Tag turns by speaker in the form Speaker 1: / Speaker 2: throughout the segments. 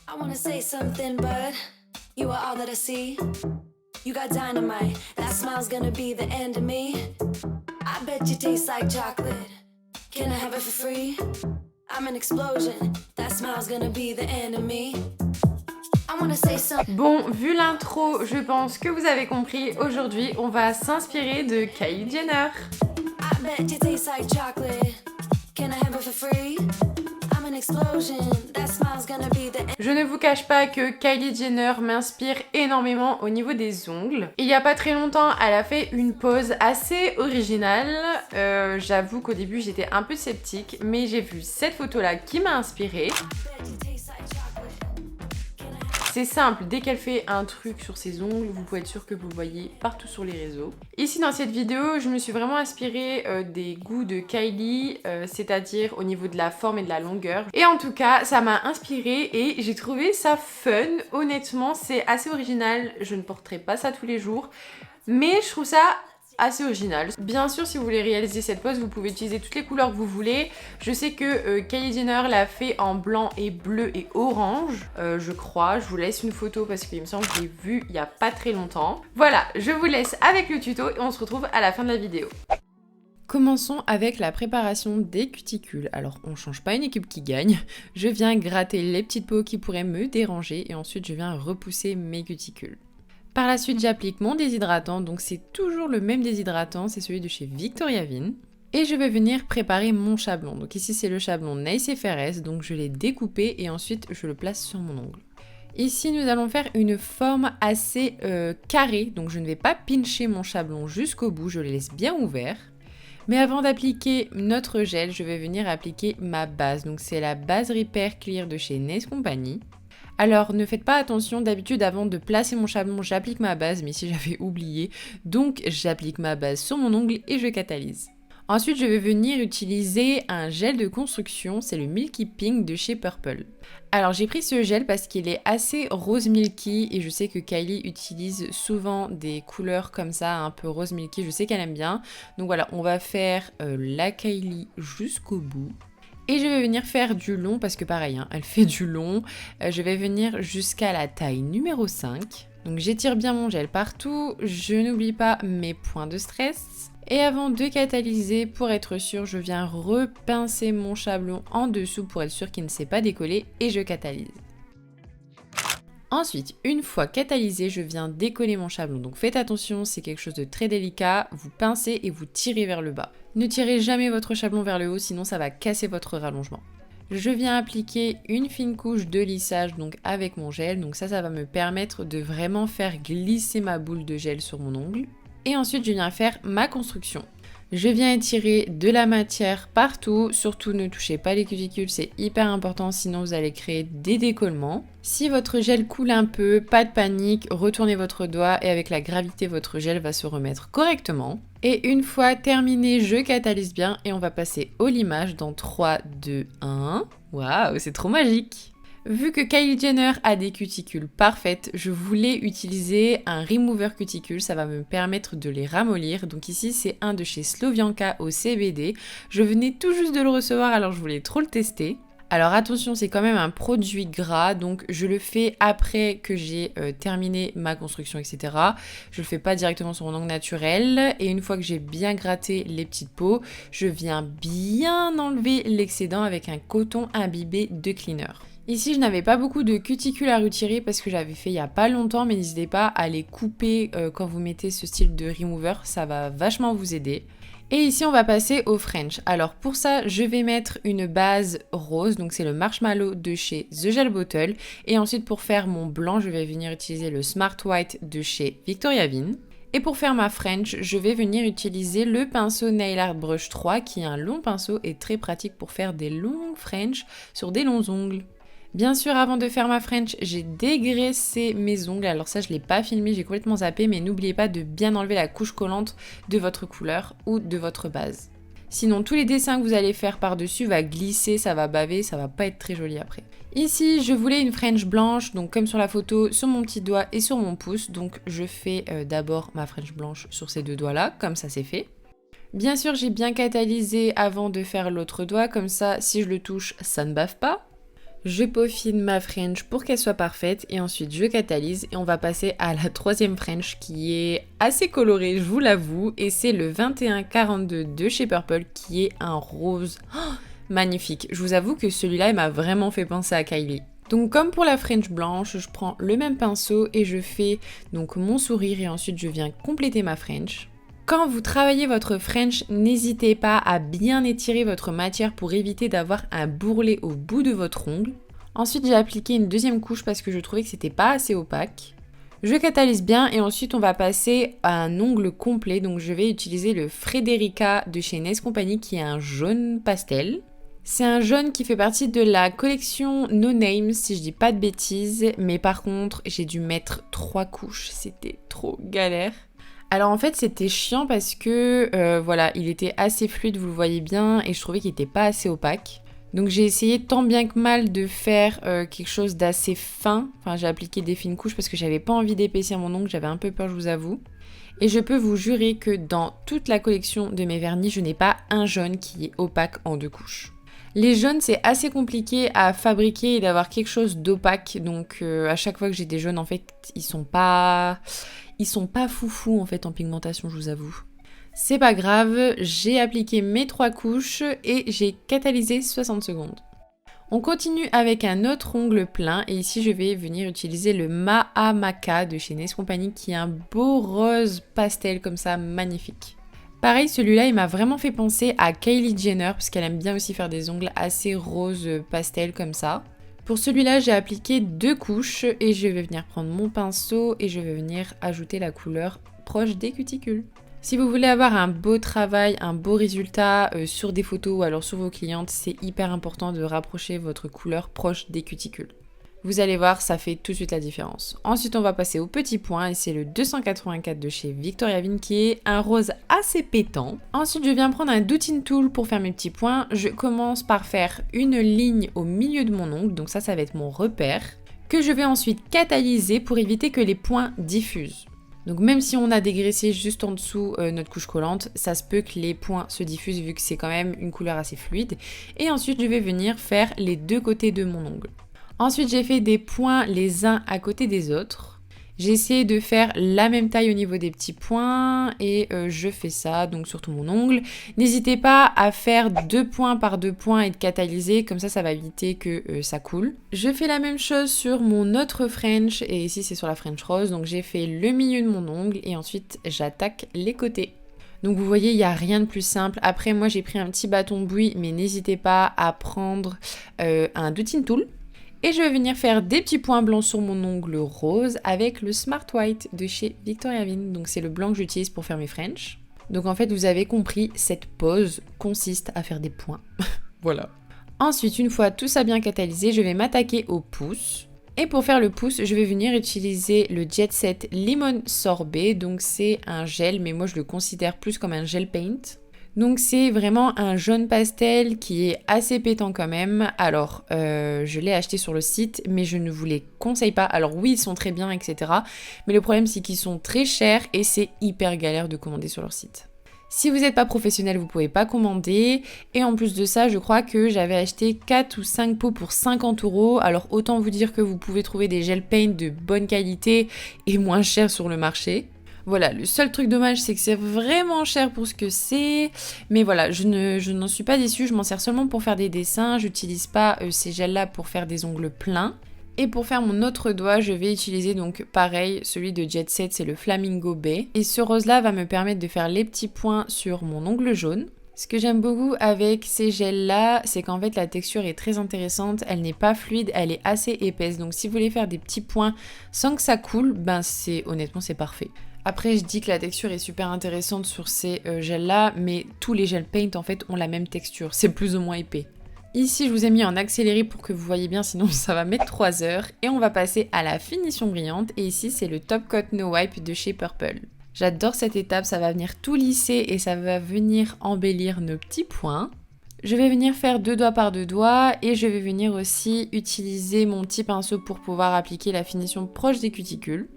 Speaker 1: I wanna say something, but you are all that I see. You got dynamite, that smile's gonna be the end of me. I bet you taste like chocolate. Can I have it for free? I'm an explosion, that smile's gonna be the end of me. I wanna say something.
Speaker 2: Bon, vu l'intro, je pense que vous avez compris. Aujourd'hui, on va s'inspirer de Kylie Jenner.
Speaker 1: I bet you taste like chocolate. Can I have it for free? I'm an explosion, that smile's gonna be the end.
Speaker 2: Je ne vous cache pas que Kylie Jenner m'inspire énormément au niveau des ongles. Il y a pas très longtemps, elle a fait une pose assez originale. J'avoue qu'au début, j'étais un peu sceptique, mais j'ai vu cette photo-là qui m'a inspirée. C'est simple, dès qu'elle fait un truc sur ses ongles, vous pouvez être sûr que vous le voyez partout sur les réseaux. Ici dans cette vidéo, je me suis vraiment inspirée des goûts de Kylie, c'est-à-dire au niveau de la forme et de la longueur. Et en tout cas, ça m'a inspirée et j'ai trouvé ça fun. Honnêtement, c'est assez original, je ne porterai pas ça tous les jours, mais je trouve ça assez original. Bien sûr, si vous voulez réaliser cette pose, vous pouvez utiliser toutes les couleurs que vous voulez. Je sais que Kylie Jenner l'a fait en blanc et bleu et orange, je crois. Je vous laisse une photo parce qu'il me semble que je l'ai vu il y a pas très longtemps. Voilà, je vous laisse avec le tuto et on se retrouve à la fin de la vidéo. Commençons avec la préparation des cuticules. Alors, on change pas une équipe qui gagne. Je viens gratter les petites peaux qui pourraient me déranger et ensuite je viens repousser mes cuticules. Par la suite, j'applique mon déshydratant, donc c'est toujours le même déshydratant, c'est celui de chez Victoria Vin. Et je vais venir préparer mon chablon. Donc ici, c'est le chablon Nice FRS, donc je l'ai découpé et ensuite je le place sur mon ongle. Ici, nous allons faire une forme assez carrée, donc je ne vais pas pincher mon chablon jusqu'au bout, je le laisse bien ouvert. Mais avant d'appliquer notre gel, je vais venir appliquer ma base. Donc c'est la base Repair Clear de chez Nails Company. Alors ne faites pas attention, d'habitude avant de placer mon chablon, j'applique ma base, mais ici j'avais oublié. Donc j'applique ma base sur mon ongle et je catalyse. Ensuite je vais venir utiliser un gel de construction, c'est le Milky Pink de chez Purple. Alors j'ai pris ce gel parce qu'il est assez rose milky et je sais que Kylie utilise souvent des couleurs comme ça, un peu rose milky, je sais qu'elle aime bien. Donc voilà, on va faire la Kylie jusqu'au bout. Et je vais venir faire du long parce que pareil, hein, elle fait du long. Je vais venir jusqu'à la taille numéro 5. Donc j'étire bien mon gel partout. Je n'oublie pas mes points de stress. Et avant de catalyser, pour être sûr, je viens repincer mon chablon en dessous pour être sûr qu'il ne s'est pas décollé et je catalyse. Ensuite, une fois catalysé, je viens décoller mon chablon. Donc faites attention, c'est quelque chose de très délicat. Vous pincez et vous tirez vers le bas. Ne tirez jamais votre chablon vers le haut, sinon ça va casser votre rallongement. Je viens appliquer une fine couche de lissage donc avec mon gel. Donc ça va me permettre de vraiment faire glisser ma boule de gel sur mon ongle. Et ensuite, je viens faire ma construction. Je viens étirer de la matière partout, surtout ne touchez pas les cuticules, c'est hyper important, sinon vous allez créer des décollements. Si votre gel coule un peu, pas de panique, retournez votre doigt et avec la gravité, votre gel va se remettre correctement. Et une fois terminé, je catalyse bien et on va passer au limage dans 3, 2, 1. Waouh, c'est trop magique! Vu que Kylie Jenner a des cuticules parfaites, je voulais utiliser un remover cuticule, ça va me permettre de les ramollir. Donc ici c'est un de chez Slovianka au CBD. Je venais tout juste de le recevoir alors je voulais trop le tester. Alors attention, c'est quand même un produit gras, donc je le fais après que j'ai terminé ma construction, etc. Je le fais pas directement sur mon ongle naturel. Et une fois que j'ai bien gratté les petites peaux, je viens bien enlever l'excédent avec un coton imbibé de cleaner. Ici, je n'avais pas beaucoup de cuticules à retirer parce que j'avais fait il y a pas longtemps, mais n'hésitez pas à les couper quand vous mettez ce style de remover, ça va vachement vous aider. Et ici, on va passer au French. Alors pour ça, je vais mettre une base rose, donc c'est le Marshmallow de chez The Gel Bottle. Et ensuite, pour faire mon blanc, je vais venir utiliser le Smart White de chez Victoria Vin. Et pour faire ma French, je vais venir utiliser le pinceau Nail Art Brush 3, qui est un long pinceau et très pratique pour faire des longues French sur des longs ongles. Bien sûr, avant de faire ma French, j'ai dégraissé mes ongles. Alors ça, je ne l'ai pas filmé, j'ai complètement zappé, mais n'oubliez pas de bien enlever la couche collante de votre couleur ou de votre base. Sinon, tous les dessins que vous allez faire par-dessus va glisser, ça va baver, ça va pas être très joli après. Ici, je voulais une French blanche, donc comme sur la photo, sur mon petit doigt et sur mon pouce. Donc je fais d'abord ma French blanche sur ces deux doigts-là, comme ça c'est fait. Bien sûr, j'ai bien catalysé avant de faire l'autre doigt, comme ça, si je le touche, ça ne bave pas. Je peaufine ma French pour qu'elle soit parfaite et ensuite je catalyse et on va passer à la troisième French qui est assez colorée, je vous l'avoue, et c'est le 2142 de chez Purple qui est un rose magnifique. Je vous avoue que celui-là il m'a vraiment fait penser à Kylie. Donc comme pour la French blanche, je prends le même pinceau et je fais donc mon sourire et ensuite je viens compléter ma French. Quand vous travaillez votre French, n'hésitez pas à bien étirer votre matière pour éviter d'avoir un bourrelet au bout de votre ongle. Ensuite, j'ai appliqué une deuxième couche parce que je trouvais que c'était pas assez opaque. Je catalyse bien et ensuite on va passer à un ongle complet. Donc je vais utiliser le Frederica de chez NES Company qui est un jaune pastel. C'est un jaune qui fait partie de la collection No Name si je dis pas de bêtises. Mais par contre, j'ai dû mettre 3 couches. C'était trop galère. Alors en fait c'était chiant parce que voilà, il était assez fluide, vous le voyez bien, et je trouvais qu'il était pas assez opaque. Donc j'ai essayé tant bien que mal de faire quelque chose d'assez fin. Enfin j'ai appliqué des fines couches parce que j'avais pas envie d'épaissir mon ongle, j'avais un peu peur je vous avoue. Et je peux vous jurer que dans toute la collection de mes vernis, je n'ai pas un jaune qui est opaque en 2 couches. Les jaunes, c'est assez compliqué à fabriquer et d'avoir quelque chose d'opaque. Donc à chaque fois que j'ai des jaunes, en fait, ils sont pas foufou en fait en pigmentation, je vous avoue. C'est pas grave, j'ai appliqué mes 3 couches et j'ai catalysé 60 secondes. On continue avec un autre ongle plein et ici je vais venir utiliser le Mahamaka de chez NES Company qui est un beau rose pastel comme ça, magnifique. Pareil, celui-là, il m'a vraiment fait penser à Kylie Jenner parce qu'elle aime bien aussi faire des ongles assez rose pastel comme ça. Pour celui-là, j'ai appliqué 2 couches et je vais venir prendre mon pinceau et je vais venir ajouter la couleur proche des cuticules. Si vous voulez avoir un beau travail, un beau résultat sur des photos ou alors sur vos clientes, c'est hyper important de rapprocher votre couleur proche des cuticules. Vous allez voir, ça fait tout de suite la différence. Ensuite, on va passer au petit point et c'est le 284 de chez Victoria Vin qui est un rose assez pétant. Ensuite, je viens prendre un Dotting Tool pour faire mes petits points. Je commence par faire une ligne au milieu de mon ongle, donc ça va être mon repère, que je vais ensuite catalyser pour éviter que les points diffusent. Donc même si on a dégraissé juste en dessous notre couche collante, ça se peut que les points se diffusent vu que c'est quand même une couleur assez fluide. Et ensuite, je vais venir faire les 2 côtés de mon ongle. Ensuite, j'ai fait des points les uns à côté des autres. J'ai essayé de faire la même taille au niveau des petits points et je fais ça donc sur tout mon ongle. N'hésitez pas à faire 2 points par 2 points et de catalyser, comme ça va éviter que ça coule. Je fais la même chose sur mon autre French et ici c'est sur la French Rose. Donc j'ai fait le milieu de mon ongle et ensuite j'attaque les côtés. Donc vous voyez, il n'y a rien de plus simple. Après moi j'ai pris un petit bâton de bouille mais n'hésitez pas à prendre un Dotting Tool. Et je vais venir faire des petits points blancs sur mon ongle rose avec le Smart White de chez Victoria Vin. Donc c'est le blanc que j'utilise pour faire mes French. Donc en fait vous avez compris, cette pose consiste à faire des points. Voilà. Ensuite, une fois tout ça bien catalysé, je vais m'attaquer au pouce. Et pour faire le pouce, je vais venir utiliser le Jet Set Lemon Sorbet. Donc c'est un gel, mais moi je le considère plus comme un gel paint. Donc c'est vraiment un jaune pastel qui est assez pétant quand même. Alors je l'ai acheté sur le site mais je ne vous les conseille pas. Alors oui ils sont très bien etc. Mais le problème c'est qu'ils sont très chers et c'est hyper galère de commander sur leur site. Si vous n'êtes pas professionnel vous pouvez pas commander. Et en plus de ça je crois que j'avais acheté 4 ou 5 pots pour 50 €. Alors autant vous dire que vous pouvez trouver des gel paint de bonne qualité et moins cher sur le marché. Voilà, le seul truc dommage, c'est que c'est vraiment cher pour ce que c'est. Mais voilà, je n'en suis pas déçue. Je m'en sers seulement pour faire des dessins. J'utilise pas ces gels-là pour faire des ongles pleins. Et pour faire mon autre doigt, je vais utiliser donc pareil, celui de Jet Set, c'est le Flamingo Bay. Et ce rose-là va me permettre de faire les petits points sur mon ongle jaune. Ce que j'aime beaucoup avec ces gels-là, c'est qu'en fait la texture est très intéressante, elle n'est pas fluide, elle est assez épaisse. Donc si vous voulez faire des petits points sans que ça coule, ben honnêtement c'est parfait. Après, je dis que la texture est super intéressante sur ces gels-là, mais tous les gels paint en fait ont la même texture, c'est plus ou moins épais. Ici, je vous ai mis en accéléré pour que vous voyez bien, sinon ça va mettre 3 heures. Et on va passer à la finition brillante, et ici c'est le Top Coat No Wipe de chez Purple. J'adore cette étape, ça va venir tout lisser et ça va venir embellir nos petits points. Je vais venir faire 2 doigts par 2 doigts et je vais venir aussi utiliser mon petit pinceau pour pouvoir appliquer la finition proche des cuticules.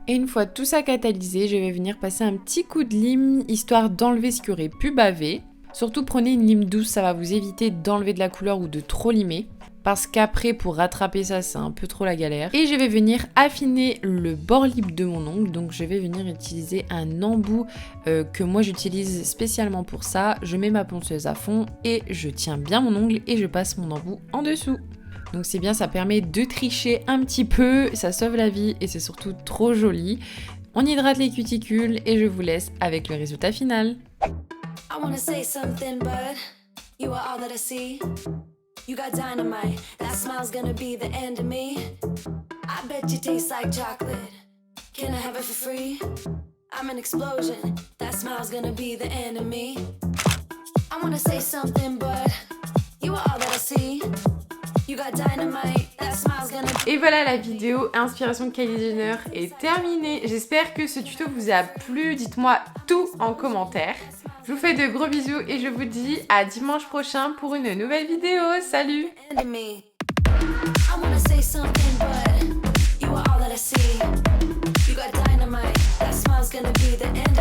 Speaker 2: Et une fois tout ça catalysé, je vais venir passer un petit coup de lime, histoire d'enlever ce qui aurait pu baver. Surtout prenez une lime douce, ça va vous éviter d'enlever de la couleur ou de trop limer. Parce qu'après, pour rattraper ça, c'est un peu trop la galère. Et je vais venir affiner le bord libre de mon ongle. Donc je vais venir utiliser un embout que moi j'utilise spécialement pour ça. Je mets ma ponceuse à fond et je tiens bien mon ongle et je passe mon embout en dessous. Donc c'est bien, ça permet de tricher un petit peu, ça sauve la vie et c'est surtout trop joli. On hydrate les cuticules et je vous laisse avec le résultat final.
Speaker 1: I wanna say something, but you are all that I see. You got dynamite, that smile's gonna be the end of me. I bet you taste like chocolate. Can I have it for free? I'm an explosion, that smile's gonna be the end of me. I wanna say something, but you are all that I see. You got dynamite, that smile's gonna be...
Speaker 2: Et voilà, la vidéo inspiration Kylie Jenner est terminée. J'espère que ce tuto vous a plu. Dites-moi tout en commentaire. Je vous fais de gros bisous et je vous dis à dimanche prochain pour une nouvelle vidéo. Salut!
Speaker 1: I wanna say something, but you are all that I see. You got dynamite, that smile's gonna be the end